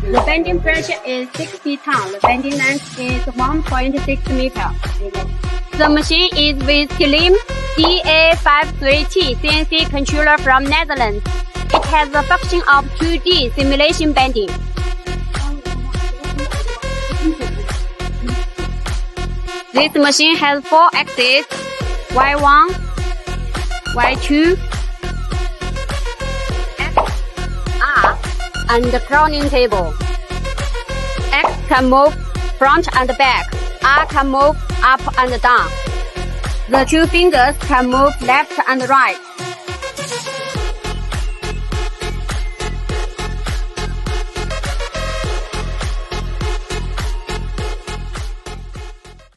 The bending pressure is 60 tons. The bending length is 1.6 meters. The machine is with Slim DA53T CNC controller from Netherlands. It has the function of 2D simulation bending. This machine has 4 axes, Y1, Y2, X, R, and the crowning table. X can move front and back. R can move up and down. The 2 fingers can move left and right.